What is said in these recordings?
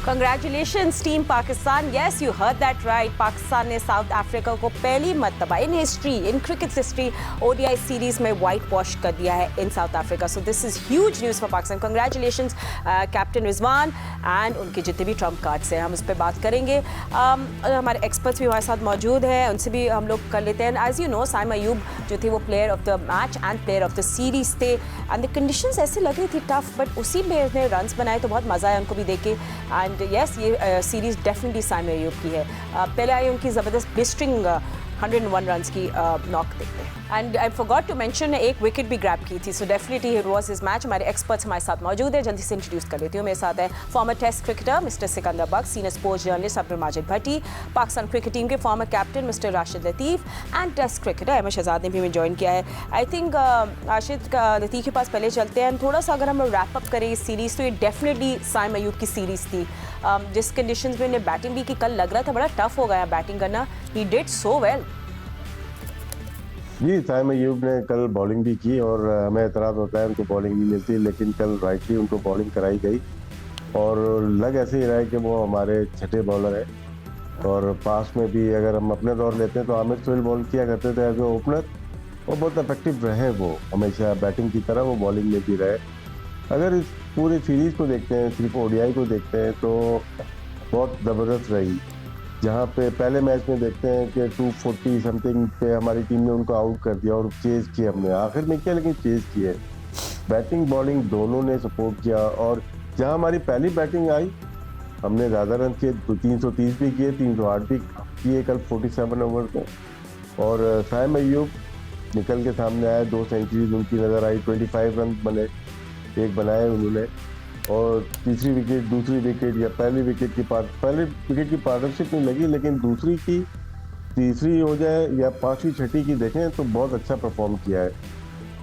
Congratulations Team Pakistan. Yes, you heard that right. Pakistan ने south Africa को पहली मर्तबा in history, in cricket history ODI series में whitewash कर दिया है in South Africa. So this is huge news for Pakistan. Congratulations captain Rizwan and उनके जितने भी ट्रम्प कार्ड्स हैं, हम उस पर बात करेंगे. हमारे एक्सपर्ट्स भी हमारे साथ मौजूद हैं, उनसे भी हम लोग कर लेते हैं. As you know, Saim Ayub जो थे वो player of the match and player of the series थे. एंड द कंडीशंस ऐसे लग रही थी टफ, बट उसी में उसने रन्स बनाए तो बहुत मज़ा आया उनको भी देख के. एंड यस, ये सीरीज डेफिनेटली साइम अयूब की है. पहले आई उनकी ज़बरदस्त ब्लिस्टरिंग 101 रन्स की नॉक देखते हैं. And I forgot to mention एक विकेट भी ग्रैब की थी. So definitely it was his match. हमारे एक्सपर्ट्स हमारे साथ मौजूद है, जल्दी से इंट्रोड्यूस कर लेती हूँ. मेरे साथ है former test cricketer mister Sikandar Bakhsh, senior sports journalist Abdul Majid Bhatti, Pakistan cricket team के former captain mister Rashid Latif and test cricketer Ahmed Shahzad ने भी हमें ज्वाइन किया है. आई थिंक राशिद लतीफ़ के पास पहले चलते हैं. थोड़ा सा अगर हम रैप अप करें इस सीरीज़, तो ये डेफिनेटली साइम अयूब की सीरीज़ थी. जिस कंडीशंस में उन्हें बैटिंग भी की, कल लग रहा था बड़ा टफ हो गया बैटिंग करना. He did so well. जी, साइम अयूब ने कल बॉलिंग भी की और हमें एतराज़ होता है उनको बॉलिंग नहीं मिलती, लेकिन कल राइटली उनको बॉलिंग कराई गई और लग ऐसे ही रहा है कि वो हमारे छठे बॉलर हैं. और पास में भी अगर हम अपने दौर लेते हैं तो आमिर सोहेल बॉल किया करते थे एज ए ओपनर और बहुत इफेक्टिव रहे. वो हमेशा बैटिंग की तरह वो बॉलिंग में भी रहे. अगर इस पूरी सीरीज़ को देखते हैं, सिर्फ ODI को देखते हैं, तो बहुत ज़बरदस्त रही. जहाँ पे पहले मैच में देखते हैं कि 240 समथिंग पे हमारी टीम ने उनको आउट कर दिया और चेज़ किया हमने, आखिर में किया लेकिन चेज़ किए. बैटिंग बॉलिंग दोनों ने सपोर्ट किया और जहाँ हमारी पहली बैटिंग आई हमने ज़्यादा रन किए, 330 भी किए, 308 भी किए कल 47 ओवर में. और साइम अयूब निकल के सामने आए, 2 सेंचुरीज उनकी नज़र आई, 25 रन बने, एक बनाए उन्होंने. और तीसरी विकेट, दूसरी विकेट या पहली विकेट की पार्टनरशिप नहीं लगी, लेकिन दूसरी की तीसरी हो जाए या पांचवी छठी की देखें तो बहुत अच्छा परफॉर्म किया है.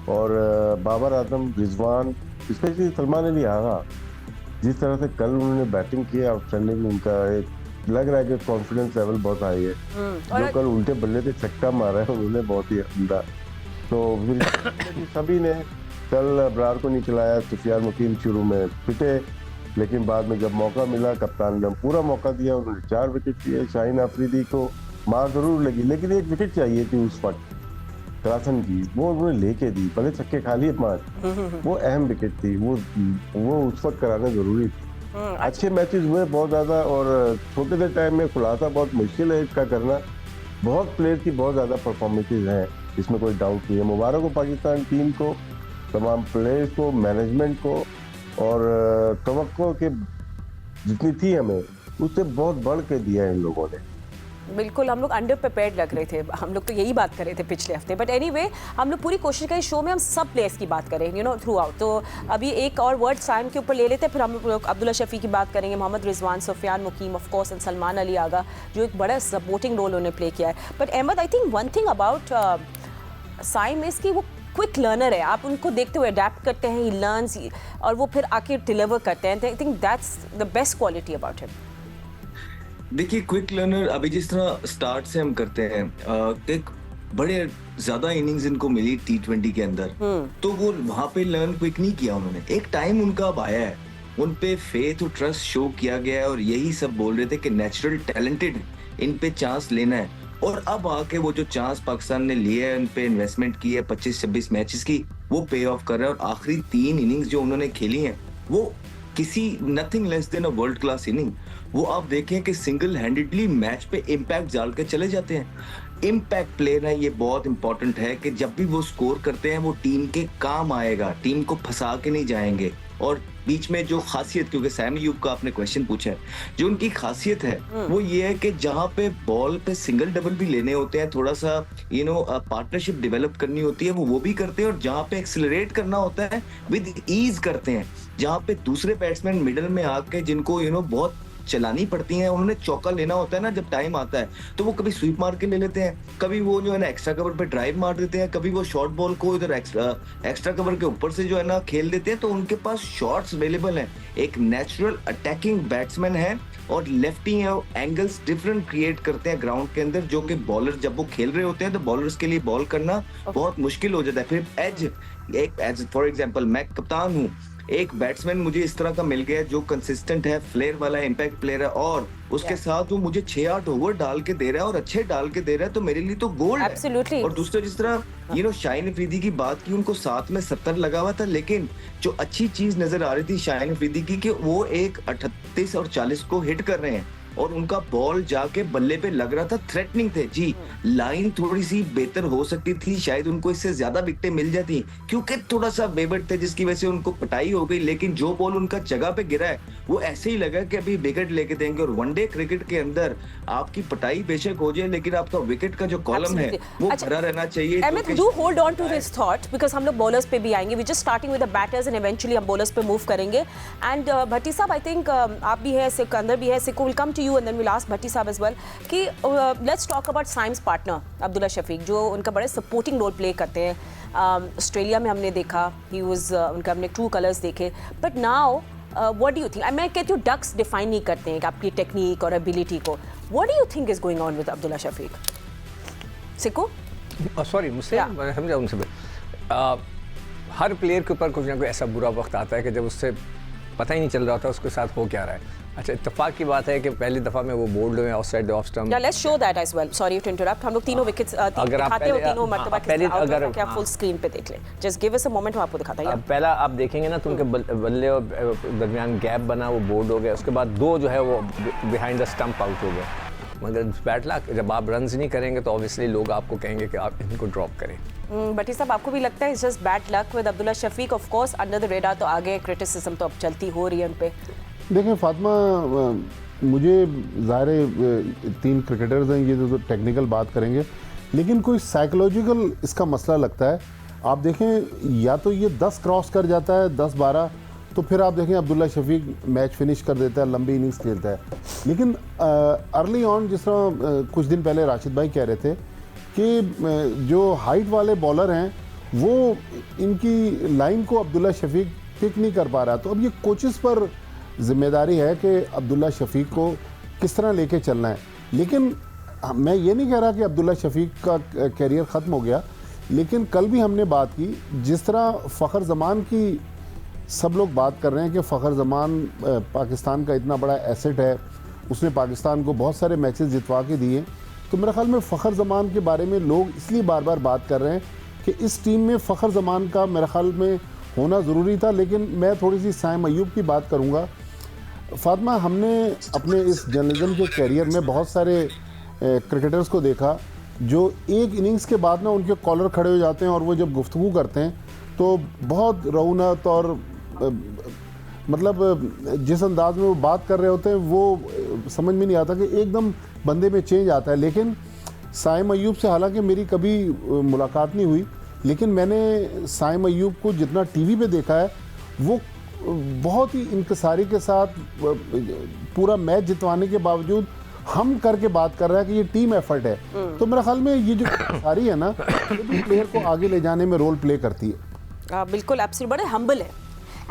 और बाबर आजम, रिजवान, स्पेशली सलमान अली आगा, जिस तरह से कल उन्होंने बैटिंग की, आउटस्टैंडिंग. उनका एक लग रहा है कि कॉन्फिडेंस लेवल बहुत हाई है. जो कल उल्टे बल्ले पे छक्का मारा है उन्होंने बहुत ही उमदा. तो सभी ने कल अबरार को नहीं खिलाया. सुफियान मुकीम शुरू में पिटे, लेकिन बाद में जब मौका मिला कप्तान ने पूरा मौका दिया, उन्होंने 4 विकेट लिए. शाहीन अफरीदी को मार जरूर लगी, लेकिन एक विकेट चाहिए थी उस वक्त क्लासन की, वो उन्होंने लेके दी. भले छक्के खा लिए 5, वो अहम विकेट थी, वो उस वक्त कराना जरूरी थी. अच्छे मैचेस हुए बहुत ज़्यादा और छोटे से टाइम में खुलासा बहुत मुश्किल है इसका करना. बहुत प्लेयर की बहुत ज़्यादा परफॉर्मेंसेज हैं, इसमें कोई डाउट नहीं है. मुबारक हो पाकिस्तान टीम को, तमाम प्लेयर्स को, मैनेजमेंट को. और तवक्को के जितनी थी हमें उससे बहुत बढ़ के दिया है इन लोगों ने. बिल्कुल, हम लोग अंडर प्रिपेयर्ड लग रहे थे. हम लोग तो यही बात कर रहे थे पिछले हफ्ते. बट एनीवे, हम लोग पूरी कोशिश करें शो में हम सब प्लेयर्स की बात करें, यू नो, थ्रू आउट. तो अभी एक और वर्ड साइम के ऊपर ले लेते हैं, फिर हम लोग अब्दुल्ला शफी की बात करेंगे, Mohammad Rizwan, Sufiyan Muqeem of course and Salman Ali Agha, जो एक बड़ा सपोर्टिंग रोल उन्होंने प्ले किया है. But Ahmad, I think one thing about Saim is कि वो क्विक लर्नर है. आप उनको देखते हुए अडेप्ट करते हैं, ही लर्न्स और वो फिर आके डिलीवर करते हैं. I think that's the best quality about him. देखिए, क्विक लर्नर अभी जिस तरह स्टार्ट से हम करते हैं, एक बड़े ज्यादा इनिंग्स इनको मिली T20 के अंदर, तो वो वहां पे लर्न क्विक नहीं किया उन्होंने. एक टाइम उनका अब आया है, उन पे फेथ और ट्रस्ट शो किया गया है और यही सब बोल रहे थे कि नेचुरल टैलेंटेड, इन पे चांस लेना है. और अब आके वो जो चांस पाकिस्तान ने लिए है, उन पे इन्वेस्टमेंट की है 25-26 मैचेस की, वो पे ऑफ कर रहा है. और आखिरी 3 इनिंग्स जो उन्होंने खेली हैं, वो किसी nothing less than a world class inning. वो आप देखें कि सिंगल हैंडेडली मैच पे इम्पैक्ट डाल के चले जाते हैं. इम्पैक्ट प्लेयर है, ये बहुत इंपॉर्टेंट है कि जब भी वो स्कोर करते हैं वो टीम के काम आएगा, टीम को फंसा के नहीं जाएंगे. और बीच में जो खासियत, क्योंकि साइम अयूब का आपने क्वेश्चन पूछा है, जो उनकी खासियत है वो ये है कि जहां पे बॉल पे सिंगल डबल भी लेने होते हैं, थोड़ा सा पार्टनरशिप डेवलप करनी होती है, वो भी करते हैं. और जहां पे एक्सेलरेट करना होता है विद ईज करते हैं. जहां पे दूसरे बैट्समैन मिडल में आके जिनको बहुत चलानी पड़ती हैं, उन्होंने चौका लेना होता है ना जब टाइम आता है, तो वो कभी स्वीप मार के ले लेते हैं, कभी वो जो है ना एक्स्ट्रा कवर पे ड्राइव मार देते हैं, कभी वो शॉर्ट बॉल को इधर एक्स्ट्रा कवर के ऊपर से जो है ना खेल देते हैं. तो उनके पास शॉट्स अवेलेबल हैं. एक नेचुरल अटैकिंग बैट्समैन है और लेफ्टी है, एंगल्स डिफरेंट क्रिएट करते हैं ग्राउंड के अंदर, जो कि बॉलर जब वो खेल रहे होते हैं तो बॉलर्स के लिए बॉल करना बहुत मुश्किल हो जाता है. फिर एज फॉर एग्जाम्पल मैं कप्तान हूँ, एक बैट्समैन मुझे इस तरह का मिल गया जो कंसिस्टेंट है, फ्लेयर वाला, इम्पैक्ट प्लेयर है और उसके साथ वो मुझे 6-8 ओवर डाल के दे रहा है और अच्छे डाल के दे रहा है, तो मेरे लिए तो गोल्ड है। और दूसरा जिस तरह शाहीन अफरीदी की बात की, उनको साथ में 70 लगा हुआ था, लेकिन जो अच्छी चीज नजर आ रही थी शाहीन अफरीदी की कि वो एक 38 और 40 को हिट कर रहे हैं और उनका बॉल जाके बल्ले पे लग रहा था, थ्रेटनिंग थे जी। लाइन थोड़ी सी बेहतर हो सकती थी, शायद उनको इससे ज्यादा विकेटें मिल जाती क्योंकि थोड़ा सा बेबट थे जिसकी वजह से उनको पिटाई हो गई, लेकिन जो बॉल उनका जगह पे गिरा है वो ऐसे ही लगा कि अभी विकेट लेके देंगे। और वनडे क्रिकेट के अंदर आपकी पिटाई बेशक हो जाए, लेकिन आपका विकेट का जो कॉलम है वो भरा रहना चाहिए। Amit, do hold on to this thought because हम लोग बॉलर्स पे भी आएंगे। We just starting with the batters and eventually हम बॉलर्स पे मूव करेंगे। And Bhatti sahab, I think आप भी है, सिकंदर भी है, Siko will come to you and then will ask Bhatti sahab as well कि let's talk about Saim's partner Abdullah Shafique, जो उनका बड़े सपोर्टिंग रोल प्ले करते हैं। ऑस्ट्रेलिया में हमने देखा, ही वाज उनका हमने ट्रू कलर्स देखे, but now what do you think? मैं कहती हूँ डक्स डिफाइन नहीं करते हैं आपकी टेक्निक और एबिलिटी को। What do you think is going on with Abdullah Shafique? सिको सॉरी, मुझसे समझा उनसे हर प्लेयर के ऊपर कुछ ना कुछ ऐसा बुरा वक्त आता है कि जब उससे पता ही नहीं चल रहा था उसके साथ हो क्या रहा है। अच्छा, इत्तेफाक की बात है कि पहली दफा में वो बोल्ड हुए ऑफसाइड ऑफ स्टंप। या let's show that as well, sorry to interrupt. हम लोग तीनों विकेट्स दिखाते हैं, तीनों मर्तबा पहले क्या फुल स्क्रीन पे देख लें, just give us a moment, हम आपको दिखाता हैं। पहला आप देखेंगे ना तो उनके बल्ले और दरमियान गैप बना, वो बोल्ड हो गया। उसके बाद दो जो है वो बिहाइंड द स्टंप आउट हो गए। मगर बैड लक, जब आप रन्स नहीं करेंगे तो ऑब्वियसली लोग आपको कहेंगे कि आप इनको ड्रॉप करें। भट्टी साहब, आपको भी लगता है it's just bad luck with Abdullah Shafique? Of course under the radar तो आगे क्रिटिसिज्म तो अब चलती हो रही है उन पे। देखें फातिमा, मुझे ज़ाहिर है 3 क्रिकेटर्स हैं, ये तो टेक्निकल बात करेंगे, लेकिन कोई साइकोलॉजिकल इसका मसला लगता है। आप देखें, या तो ये 10 क्रॉस कर जाता है, 10-12, तो फिर आप देखें अब्दुल्ला शफीक मैच फिनिश कर देता है, लंबी इनिंग्स खेलता है। लेकिन अर्ली ऑन, जिस तरह कुछ दिन पहले राशिद भाई कह रहे थे कि जो हाइट वाले बॉलर हैं वो इनकी लाइन को अब्दुल्ला शफीक पिक नहीं कर पा रहा, तो अब ये कोचेस पर जिम्मेदारी है कि अब्दुल्ला शफीक को किस तरह लेके चलना है। लेकिन मैं ये नहीं कह रहा कि अब्दुल्ला शफीक का कैरियर ख़त्म हो गया, लेकिन कल भी हमने बात की, जिस तरह फ़खर ज़मान की सब लोग बात कर रहे हैं कि फ़खर ज़मान पाकिस्तान का इतना बड़ा एसेट है, उसने पाकिस्तान को बहुत सारे मैचेस जितवा के दिए, तो मेरे ख्याल में फ़खर ज़मान के बारे में लोग इसलिए बार बार बात कर रहे हैं कि इस टीम में फ़खर ज़मान का मेरे ख्याल में होना ज़रूरी था। लेकिन मैं थोड़ी सी साइम अयूब की बात करूँगा। फातिमा, हमने अपने इस जर्नलिज्म के कैरियर में बहुत सारे क्रिकेटर्स को देखा जो एक इनिंग्स के बाद ना उनके कॉलर खड़े हो जाते हैं और वो जब गुफ्तगू करते हैं तो बहुत रौनक और मतलब जिस अंदाज में वो बात कर रहे होते हैं वो समझ में नहीं आता कि एकदम बंदे में चेंज आता है। लेकिन साइम अयूब से हालांकि मेरी कभी मुलाकात नहीं हुई, लेकिन मैंने साइम अयूब को जितना टीवी पे देखा है वो बहुत ही इंकसारी के साथ पूरा मैच जितवाने के बावजूद हम करके बात कर रहा है कि ये टीम एफर्ट है। तो मेरे ख्याल में ये जो इंकसारी है ना, ये भी प्लेयर को आगे ले जाने में रोल प्ले करती है। बिल्कुल, एब्सोल्युटली, बड़े हम्बल है।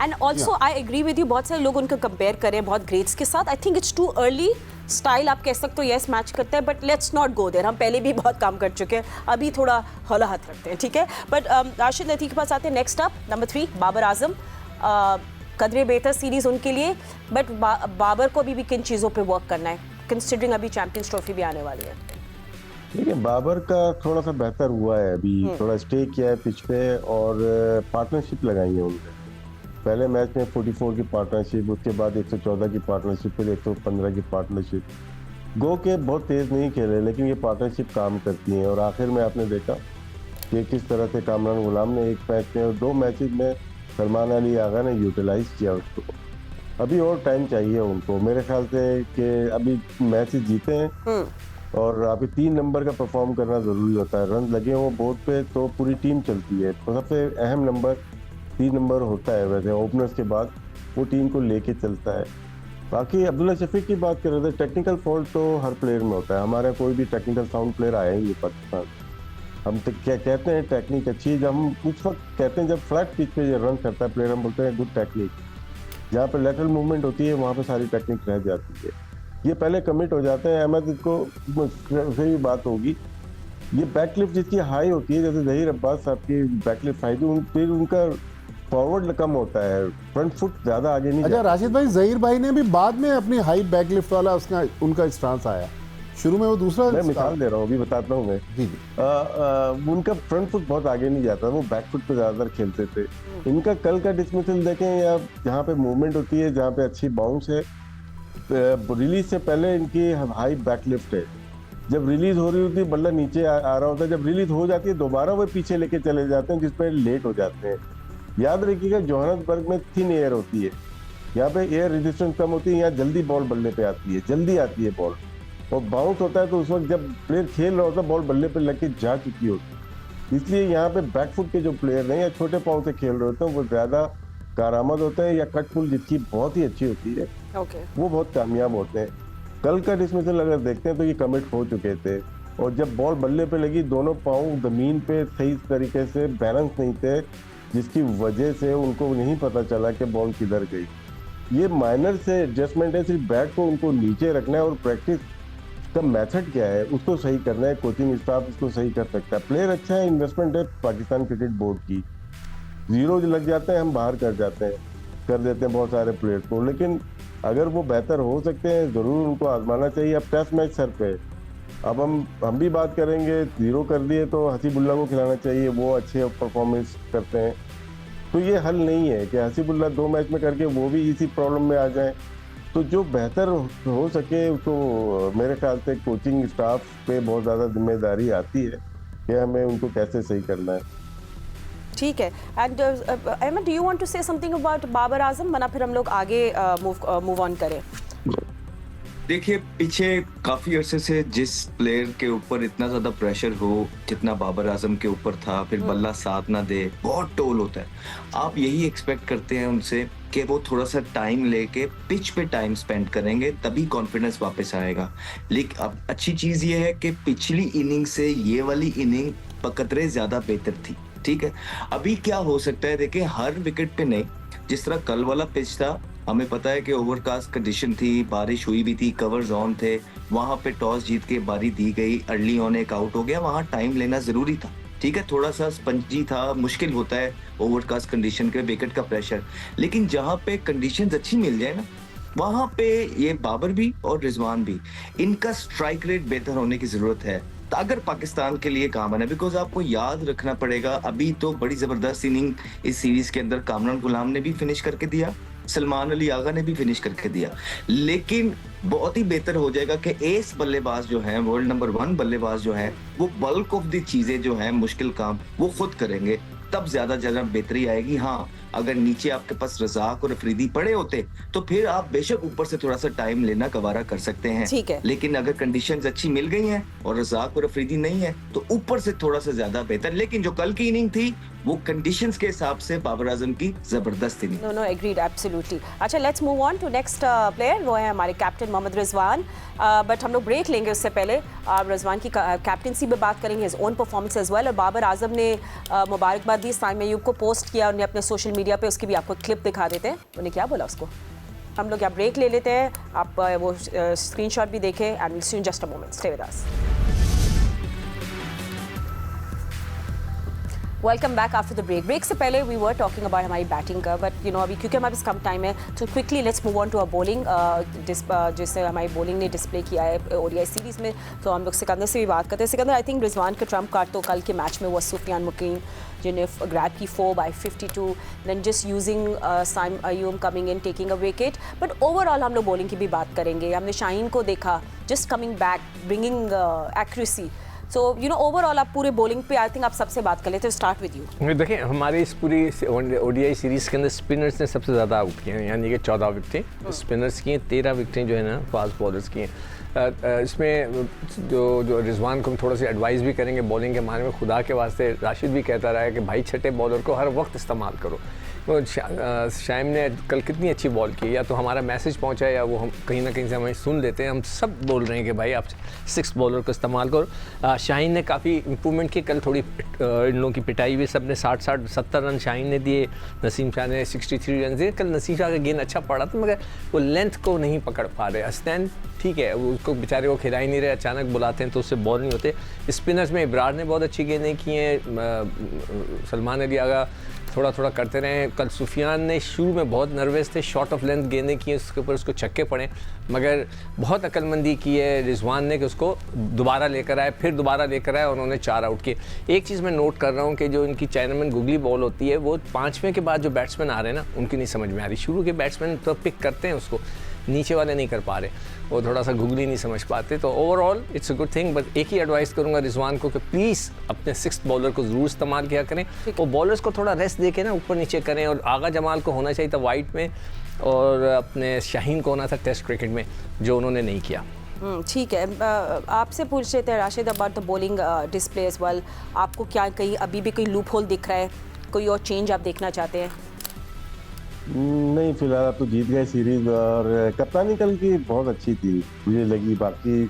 And also I agree with you, बहुत सारे लोग उनको कंपेयर करें बहुत ग्रेट्स के साथ। I think it's too early. Style आप कह सकते हो यस मैच करता है, but let's not go there. हम पहले भी बहुत काम कर चुके हैं, अभी थोड़ा हौला हाथ रखते हैं, ठीक है। बट राशिद लतीफ़ के पास आते हैं। Next up number 3 Babar Azam. कदरे बेहतर सीरीज़ उनके लिए, बट बाबर को भी किन चीज़ों पे वर्क करना है कंसिडरिंग अभी चैंपियंस ट्रॉफी भी आने वाली है? देखिए, बाबर का थोड़ा सा बेहतर हुआ है, अभी थोड़ा स्टे किया है पिच पे और पार्टनरशिप लगाई है उनने। पहले मैच में 44 की पार्टनरशिप, उसके बाद 114 की पार्टनरशिप, फिर 115 की पार्टनरशिप। गो के बहुत तेज़ नहीं खेले, लेकिन ये पार्टनरशिप काम करती है। और आखिर में आपने देखा कि किस तरह से कामरान गुलाम ने एक मैच में और 2 मैचेस में सलमान अली आगा ने यूटिलाइज किया उसको। अभी और टाइम चाहिए उनको, मेरे ख्याल से कि अभी मैच जीते हैं और अभी 3 नंबर का परफॉर्म करना ज़रूरी होता है। रन लगे हों बोर्ड पे तो पूरी टीम चलती है, तो सबसे अहम नंबर 3 नंबर होता है। वैसे ओपनर्स के बाद वो टीम को लेके चलता है। बाकी अब्दुल्ला शफीक की बात कर रहे थे, टेक्निकल फॉल्ट तो हर प्लेयर में होता है। हमारा कोई भी टेक्निकल साउंड प्लेयर आया ही नहीं पाकिस्तान। हम तो क्या कहते हैं टेक्निक अच्छी है, जब हम उस वक्त कहते हैं जब फ्लैट पिच पे रन करता है प्लेयर, हम बोलते हैं गुड टेक्निक। जहाँ पे लेटरल मूवमेंट होती है वहाँ पे सारी टेक्निक रह जाती है। ये पहले कमिट हो जाते हैं। अहमद इसको से भी बात होगी, ये बैकलिफ्ट जिसकी हाई होती है, जैसे जहीर अब्बास साहब की बैकलिफ्ट हाई थी, फिर उनका फॉरवर्ड कम होता है, फ्रंट फुट ज्यादा आगे नहीं अच्छा जाता। राशिद भाई, जहीर भाई ने भी बाद में अपनी हाई बैक लिफ्ट वाला उनका स्टांस आया, शुरू में वो दूसरा मैं मिसाल दे रहा हूँ, अभी बताता हूँ मैं। जी जी। उनका फ्रंट फुट बहुत आगे नहीं जाता, वो बैक फुट पे ज्यादातर खेलते थे। इनका कल का डिसमिसल देखें, या जहाँ पे मूवमेंट होती है, जहाँ पे अच्छी बाउंस है, रिलीज से पहले इनकी हाई बैक लिफ्ट है। जब रिलीज हो रही होती है, बल्ला नीचे आ रहा होता है, जब रिलीज हो जाती है दोबारा वो पीछे लेके चले जाते हैं, जिसपे लेट हो जाते हैं। याद रखिएगा, जोहान्सबर्ग में थिन एयर होती है, यहाँ पे एयर रेजिस्टेंस कम होती है, यहाँ जल्दी बॉल बल्ले पे आती है, जल्दी आती है बॉल, और बाउंस होता है तो उस वक्त जब प्लेयर खेल रहा होता है बॉल बल्ले पे लग के जा चुकी होती है। इसलिए यहाँ पे बैकफुट के जो प्लेयर हैं या छोटे पाँव से खेल रहे होते हैं, वो ज्यादा कारआमद होते हैं, या कट पुल जिसकी बहुत ही अच्छी होती है, वो बहुत कामयाब होते हैं। कल का डिसमिसल अगर देखते हैं तो ये कमिट हो चुके थे, और जब बॉल बल्ले पे लगी, दोनों पाँव जमीन पे सही तरीके से बैलेंस नहीं थे, जिसकी वजह से उनको नहीं पता चला कि बॉल किधर गई। ये माइनर से एडजस्टमेंट है, सिर्फ बैट को उनको नीचे रखना है, और प्रैक्टिस का मेथड क्या है उसको सही करना है। कोचिंग स्टाफ इसको सही कर सकता है। प्लेयर अच्छा है, इन्वेस्टमेंट है पाकिस्तान क्रिकेट बोर्ड की। जीरो लग जाते हैं, हम बाहर कर देते हैं बहुत सारे प्लेयर को, लेकिन अगर वो बेहतर हो सकते हैं जरूर उनको आजमाना चाहिए। अब टेस्ट मैच सर पे, अब हम भी बात करेंगे, जीरो कर दिए तो हसीबुल्ला को खिलाना चाहिए, वो अच्छे परफॉर्मेंस करते हैं। तो ये हल नहीं है कि हसीबुल्ला 2 मैच में करके वो भी इसी प्रॉब्लम में आ जाए। तो जो बेहतर हो सके उसको, मेरे ख्याल से कोचिंग स्टाफ पे बहुत ज़्यादा जिम्मेदारी आती है कि हमें उनको कैसे सही करना है। ठीक है। And Ahmed, do you want to say something about Babar Azam, वरना फिर हम लोग आगे मूव ऑन करें? देखिए, पीछे काफी अरसे से जिस प्लेयर के ऊपर इतना ज्यादा प्रेशर हो जितना बाबर आजम के ऊपर था, फिर बल्ला साथ ना दे, बहुत टोल होता है। आप यही एक्सपेक्ट करते हैं उनसे कि वो थोड़ा सा टाइम लेके पिच पे टाइम स्पेंड करेंगे, तभी कॉन्फिडेंस वापस आएगा। लेकिन अब अच्छी चीज ये है कि पिछली इनिंग से ये वाली इनिंग बकदरे ज्यादा बेहतर थी। ठीक है, अभी क्या हो सकता है, देखिए हर विकेट पे नहीं, जिस तरह कल वाला पिच था, हमें पता है कि ओवरकास्ट कंडीशन थी, बारिश हुई भी थी, कवर्स ऑन थे, वहां पे टॉस जीत के बारी दी गई, अर्ली ऑन एक आउट हो गया, वहां टाइम लेना जरूरी था। ठीक है, थोड़ा सा स्पंजी था, मुश्किल होता है ओवरकास्ट कंडीशन के विकेट का प्रेशर, लेकिन जहां पे कंडीशंस अच्छी मिल जाए ना, वहां पे ये बाबर भी और रिजवान भी, इनका स्ट्राइक रेट बेहतर होने की जरूरत है अगर पाकिस्तान के लिए काम है। बिकॉज आपको याद रखना पड़ेगा, अभी तो बड़ी जबरदस्त इनिंग इस सीरीज के अंदर कामरान गुलाम ने भी फिनिश करके दिया, सलमान अली आगा ने भी फिनिश करके दिया, लेकिन बहुत ही बेहतर हो जाएगा कि एस बल्लेबाज जो हैं, वर्ल्ड नंबर 1 बल्लेबाज जो हैं, वो बल्क ऑफ दी चीजें जो हैं, मुश्किल काम वो खुद करेंगे, तब ज्यादा बेहतरी आएगी। हाँ, अगर नीचे आपके पास रजाक और अफरीदी पड़े होते तो फिर आप बेशक ऊपर से थोड़ा सा टाइम लेना गवारा कर सकते हैं, ठीक है। लेकिन अगर कंडीशंस अच्छी मिल गई हैं और रजाक और अफरीदी नहीं है तो ऊपर से थोड़ा सा ज्यादा बेहतर। लेकिन जो कल की इनिंग थी वो कंडीशंस के हिसाब से बाबर आजम की जबरदस्त इनिंग। No agreed, absolutely. अच्छा, let's move on to next player, वो है हमारे कैप्टन मोहम्मद रिजवान। बट हम लोग ब्रेक लेंगे, उससे पहले रिजवान की कैप्टनसी पे बात करेंगे, his own performance as well. और बाबर आजम ने मुबारकबाद दी, साइम अय्यूब को पोस्ट किया उन्हें अपने सोशल मीडिया पे, उसकी भी आपको क्लिप दिखा देते हैं, उन्हें क्या बोला उसको। हम लोग यहाँ ब्रेक ले लेते हैं, आप वो स्क्रीनशॉट भी देखें, and will see you in just a moment, stay with us. Welcome back after the break. Break से पहले वी वर टॉकिंग अबाउट हमारी बैटिंग का, बट यू नो अभी क्योंकि हमारे पास कम टाइम है तो quickly let's move on to a bowling, जिससे हमारी बॉलिंग ने डिस्प्ले किया है ओडीआई सीरीज़ में। तो हम लोग सिकंदर से भी बात करते हैं। सिकंदर, आई थिंक रिजवान का ट्रम्प कार्ड तो कल के मैच में वो सुफियान मुकीम जिन्हें ग्रैब की 4 by 52, then just using Saim Ayub coming in taking a wicket. But overall हम लोग बॉलिंग की भी बात करेंगे। हमने शाहीन को देखा just coming back, bringing accuracy. So you know overall आप पूरे बॉलिंग पे आई थिंक आप सबसे बात कर लेते हैं, स्टार्ट विद यू। देखिए, हमारी इस पूरी ओडीआई सीरीज़ के अंदर स्पिनर्स ने सबसे ज़्यादा आउट किए हैं, यानी कि 14 विकेटें स्पिनर्स की हैं, 13 विकेटें जो है ना फास्ट बॉलर्स की हैं। इसमें जो रिजवान को हम थोड़ा सी एडवाइस भी करेंगे बॉलिंग के मामले में, खुदा के वास्ते राशिद भी कहता रहा है कि भाई छठे बॉलर को हर वक्त इस्तेमाल करो। तो शाइम ने कल कितनी अच्छी बॉल की, या तो हमारा मैसेज पहुंचा या वो हम कहीं ना कहीं से हमें सुन लेते हैं। हम सब बोल रहे हैं कि भाई आप 6 बॉलर को इस्तेमाल करो। शाहीन ने काफ़ी इंप्रूवमेंट की, कल थोड़ी इन लोगों की पिटाई हुई, सब ने 60-70 रन शाहीन ने दिए, नसीम शाह ने 63 रन दिए। कल नसीम शाह का गेंद अच्छा पड़ा था, मगर वो लेंथ को नहीं पकड़ पा रहे। अस्दैन ठीक है, वो उसको बेचारे को खिला ही नहीं रहे, अचानक बुलाते हैं तो उससे बॉल नहीं होते। स्पिनर्स में इब्रार ने बहुत अच्छी गेंदें की हैं, सलमान अली आगा थोड़ा थोड़ा करते रहे। कल सुफियान ने शुरू में बहुत नर्वस थे, शॉर्ट ऑफ लेंथ गेंदें की, उसके ऊपर उसको छक्के पड़े, मगर बहुत अक्लमंदी की है रिजवान ने कि उसको दोबारा लेकर आए, फिर दोबारा लेकर आए और उन्होंने 4 आउट किए। एक चीज़ मैं नोट कर रहा हूँ कि जो इनकी चाइनामैन गुगली बॉल होती है, वो 5वें के बाद जो बैट्समैन आ रहे हैं ना, उनकी नहीं समझ में आ रही। शुरू के बैट्समैन तो पिक करते हैं उसको, नीचे वाले नहीं कर पा रहे, वो थोड़ा सा गुगली नहीं समझ पाते। तो overall it's a good thing, but एक ही एडवाइस करूंगा रिजवान को कि प्लीज़ अपने 6th बॉलर को ज़रूर इस्तेमाल किया करें, वो बॉलर्स को थोड़ा रेस्ट दे के ना ऊपर नीचे करें। और आगा जमाल को होना चाहिए था वाइट में, और अपने शाहीन को होना था टेस्ट क्रिकेट में, जो उन्होंने नहीं किया। ठीक है, आपसे पूछ रहे थे Rashid about the bowling display as well. आपको क्या कहीं अभी भी कोई लूप होल दिख रहा है, कोई और चेंज आप देखना चाहते हैं? नहीं, फिलहाल आप तो जीत गए सीरीज, और कप्तानी कल की बहुत अच्छी थी मुझे लगी। बाकी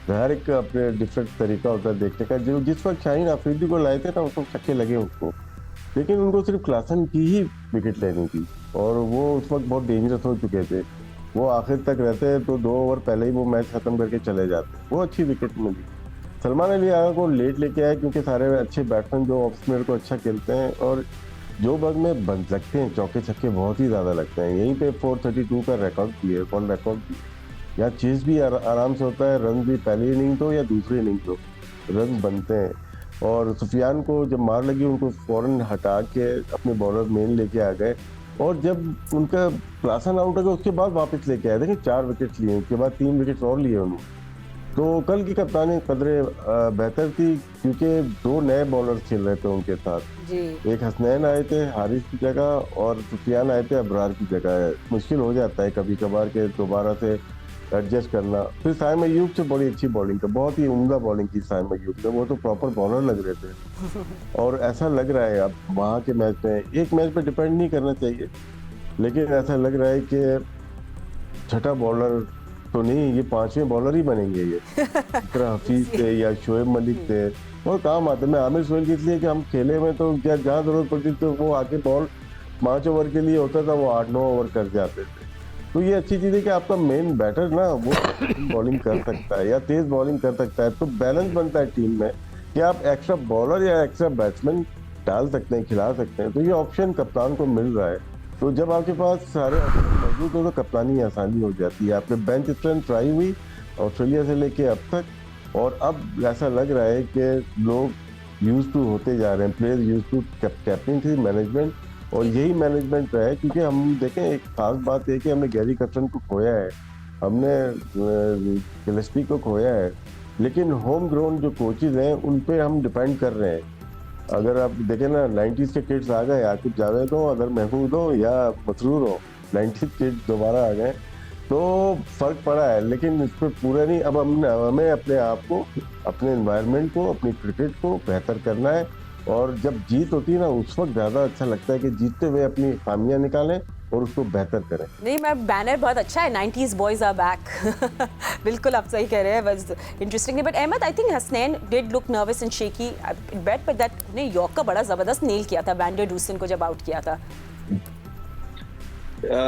हर एक अपने डिफरेंट तरीका होता है देखने का। जो जिस वक्त शाहीन अफरीदी को लाए थे ना, उसको छक्के लगे उसको, लेकिन उनको सिर्फ क्लासन की ही विकेट लेनी थी, और वो उस वक्त बहुत डेंजरस हो चुके थे। वो आखिर तक रहते तो 2 ओवर पहले ही वो मैच खत्म करके चले जाते। वो अच्छी विकेट मिली। सलमान अली आगा को लेट लेके आए, क्योंकि सारे अच्छे बैट्समैन जो ऑफ स्पिनर को अच्छा खेलते हैं, और जो बग में बन सकते हैं, चौके छक्के बहुत ही ज़्यादा लगते हैं। यहीं पे 432 का रिकॉर्ड भी है, वर्ल्ड रिकॉर्ड भी। यहाँ चेज भी आराम से होता है, रन भी पहली इनिंग तो या दूसरी इनिंग तो रन बनते हैं। और सुफियान को जब मार लगी, उनको फ़ौरन हटा के अपने बॉलर मेन लेके आ गए, और जब उनका क्लासन आउट हो गया उसके बाद वापस लेके आए। देखिए 4 विकेट लिए, उसके बाद 3 विकेट और लिए उन्होंने। तो कल की कप्तानी कदरे बेहतर थी, क्योंकि 2 नए बॉलर खेल रहे थे उनके साथ जी। एक हसनैन आए थे हारिस की जगह, और सुफियान आए थे अबरार की जगह। मुश्किल हो जाता है कभी कभार के दोबारा से एडजस्ट करना। फिर साइम अय्यूब से बड़ी अच्छी बॉलिंग का, बहुत ही उम्दा बॉलिंग की साइम अय्यूब ने, वो तो प्रॉपर बॉलर लग रहे थे। और ऐसा लग रहा है अब वहाँ के मैच में, एक मैच पे डिपेंड नहीं करना चाहिए, लेकिन ऐसा लग रहा है कि छठा बॉलर तो नहीं, ये 5वें बॉलर ही बनेंगे ये। इकरा हफीज थे या शोएब मलिक थे, और काम आते। मैं आमिर सोहेल की इसलिए कि हम खेले में तो क्या जहाँ जरूरत पड़ती तो वो आके बॉल 5 ओवर के लिए होता था, वो 8-9 ओवर कर जाते थे। तो ये अच्छी चीज़ है कि आपका मेन बैटर ना वो बॉलिंग कर सकता है या तेज बॉलिंग कर सकता है, तो बैलेंस बनता है टीम में कि आप एक्स्ट्रा बॉलर या एक्स्ट्रा बैट्समैन डाल सकते हैं, खिला सकते हैं। तो ये ऑप्शन कप्तान को मिल रहा है। तो जब आपके पास सारे ऑप्शन मौजूद हो तो कप्तानी आसानी हो जाती है। आपने बेंच स्ट्रेंथ ट्राई हुई ऑस्ट्रेलिया से लेके अब तक, और अब ऐसा लग रहा है कि लोग यूज टू होते जा रहे हैं, player use to captaincy management, और यही मैनेजमेंट रहा है। क्योंकि हम देखें, एक खास बात है कि हमने गैरी कर्स्टन को खोया है, हमने गिलेस्पी को खोया है, लेकिन होम ग्राउंड जो कोचेज हैं उन पे हम डिपेंड कर रहे हैं। अगर आप देखें ना, 90s के किड्स आ गए, आकिब जावेद हो, अगर महमूद हो या मसरूर हो, 90s किड्स दोबारा आ गए, तो फर्क पड़ा है। लेकिन इस पर पूरा नहीं, अब हमें अपने आप को, अपने एनवायरनमेंट को, अपनी क्रिकेट को बेहतर करना है। और जब जीत होती है ना, उस वक्त ज़्यादा अच्छा लगता है कि जीतते हुए अपनी खामियां निकालें और उसको बेहतर करें। नहीं, मैं बैनर बहुत अच्छा है, 90s बॉयज आर बैक। बिल्कुल आप सही कह रहे हैं, बस interesting. But Ahmad, I think Hasnain did look nervous and shaky bat, but that ने यॉर्कर बड़ा जबरदस्त नेल किया था वैन डर डूसन को जब आउट किया था।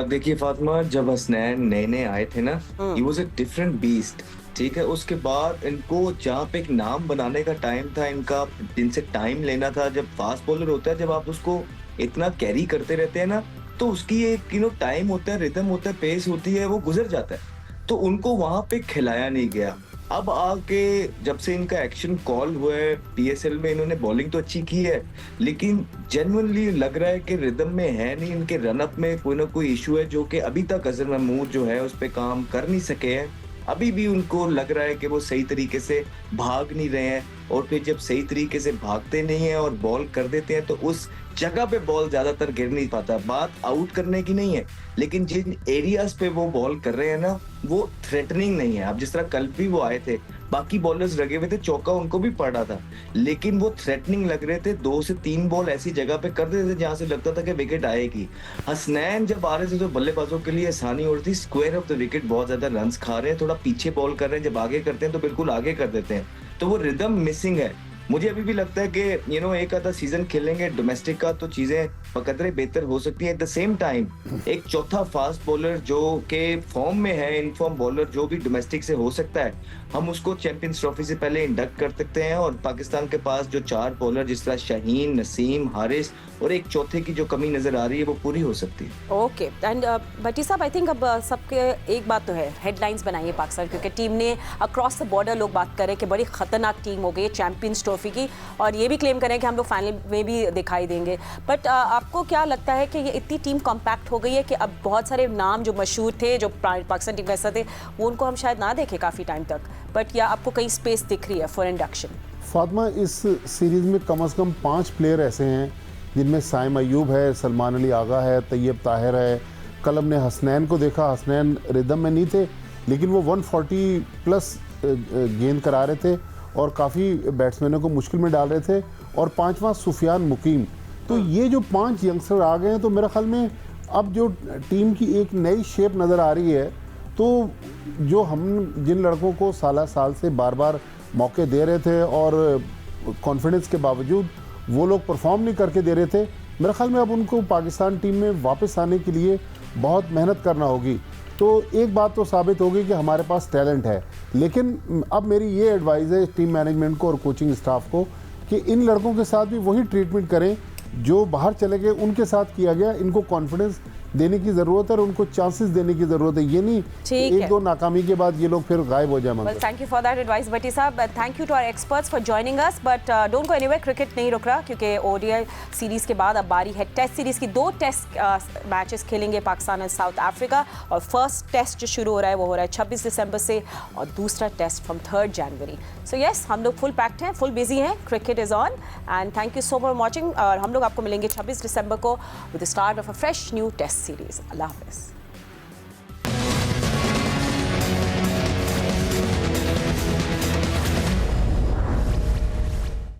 देखिए फातिमा, जब हसनैन नए आए थे ना, he was a different beast. ठीक है, उसके बाद इनको जहाँ पे एक नाम बनाने का टाइम था, इनका जिनसे टाइम लेना था। जब फास्ट बॉलर होता है, जब आप उसको इतना कैरी करते रहते हैं ना, तो उसकी एक टाइम होता है, रिदम होता है, पेस होती है, वो गुजर जाता है। तो उनको वहां पे खिलाया नहीं गया। अब आके जब से इनका एक्शन कॉल हुआ है पीएसएल में, इन्होंने बॉलिंग तो अच्छी की है, लेकिन जेन्युइनली लग रहा है कि रिदम में है नहीं। इनके रनअप में कोई ना कोई इशू है, जो कि अभी तक अजहर महमूद जो है उस पर काम कर नहीं सके हैं। अभी भी उनको लग रहा है कि वो सही तरीके से भाग नहीं रहे हैं, और फिर जब सही तरीके से भागते नहीं है और बॉल कर देते हैं, तो उस जगह पे बॉल ज्यादातर गिर नहीं पाता। बात आउट करने की नहीं है, लेकिन जिन एरियाज पे वो बॉल कर रहे हैं ना, वो थ्रेटनिंग नहीं है। अब जिस तरह कल भी वो आए थे, बाकी बॉलर्स लगे हुए थे, चौका उनको भी पड़ा था, लेकिन वो थ्रेटनिंग लग रहे थे। 2 से 3 बॉल ऐसी जगह पे कर देते थे जहां से लगता था कि विकेट आएगी। हसनैन जब आ रहे थे तो बल्लेबाजों के लिए आसानी हो रही थी, स्क्वायर ऑफ द विकेट बहुत ज्यादा रन्स खा रहे हैं, थोड़ा पीछे बॉल कर रहे हैं, जब आगे करते हैं तो बिल्कुल आगे कर देते हैं। तो वो रिदम मिसिंग है। मुझे अभी भी लगता है कि एक आधा सीजन खेलेंगे डोमेस्टिक का तो चीजें बकदरे बेहतर हो सकती हैं। एट द सेम टाइम एक चौथा फास्ट बॉलर जो के फॉर्म में है, इनफॉर्म बॉलर जो भी डोमेस्टिक से हो सकता है, हम उसको चैंपियंस ट्रॉफी से पहले इंडक्ट कर सकते हैं। और पाकिस्तान के पास जो 4 बॉलर जिस तरह शाहीन, नसीम, हारिस और एक चौथे की जो कमी नजर आ रही है वो पूरी हो सकती है। Okay and Bhatti sahab, I think अब सबके एक बात तो है, हेडलाइंस बनाई है पाकिस्तान क्रिकेट टीम ने, अक्रॉस द बॉर्डर लोग बात कर रहे हैं कि बड़ी खतरनाक टीम हो गई है चैंपियंस ट्रॉफी की, और ये भी क्लेम करें कि हम लोग फाइनल में भी दिखाई देंगे। बट आपको क्या लगता है कि ये इतनी टीम कॉम्पैक्ट हो गई है कि अब बहुत सारे नाम जो मशहूर थे, जो पाकिस्तान टीम का हिस्सा थे, वो उनको हम शायद ना देखें काफ़ी टाइम तक, बट या आपको कहीं स्पेस दिख रही है फॉर इंडक्शन? फातिमा, इस सीरीज़ में कम से कम 5 प्लेयर ऐसे हैं जिनमें साइम अयूब है, सलमान अली आगा है, तैयब ताहिर है। कल हमने हसनैन को देखा, हसनैन रिदम में नहीं थे लेकिन वो 140 प्लस गेंद करा रहे थे और काफ़ी बैट्समैनों को मुश्किल में डाल रहे थे। और 5वां सुफियान मुकीम। तो ये जो 5 यंगस्टर आ गए हैं तो मेरे ख्याल में अब जो टीम की एक नई शेप नज़र आ रही है। तो जो हम जिन लड़कों को साल से बार बार मौके दे रहे थे और कॉन्फिडेंस के बावजूद वो लोग परफॉर्म नहीं करके दे रहे थे, मेरे ख्याल में अब उनको पाकिस्तान टीम में वापस आने के लिए बहुत मेहनत करना होगी। तो एक बात तो साबित होगी कि हमारे पास टैलेंट है, लेकिन अब मेरी ये एडवाइस है टीम मैनेजमेंट को और कोचिंग स्टाफ को कि इन लड़कों के साथ भी वही ट्रीटमेंट करें जो बाहर चले गए उनके साथ किया गया। इनको कॉन्फिडेंस देने की ज़रूरत है और उनको चांसेस देने की ज़रूरत है। ये नहीं एक दो नाकामी के बाद ये लोग फिर गायब हो जाए। Well, thank you for that advice, भट्टी साहब. Thank you to our experts for joining us. But don't go anywhere. Cricket नहीं रुक रहा क्योंकि ODI सीरीज़ के बाद अब बारी है टेस्ट सीरीज़ की। 2 टेस्ट मैचेस खेलेंगे पाकिस्तान और साउथ अफ्रीका, और फर्स्ट टेस्ट जो शुरू हो रहा है वो हो रहा है 26 दिसंबर से, और दूसरा टेस्ट फ्रॉम 3 जनवरी। सो यस, हम लोग फुल पैक्ड हैं, फुल बिजी हैं, cricket is on, and thank you so much watching. और हम लोग आपको मिलेंगे 26 दिसंबर को with the start of a fresh new test series. Allah हाफिज़।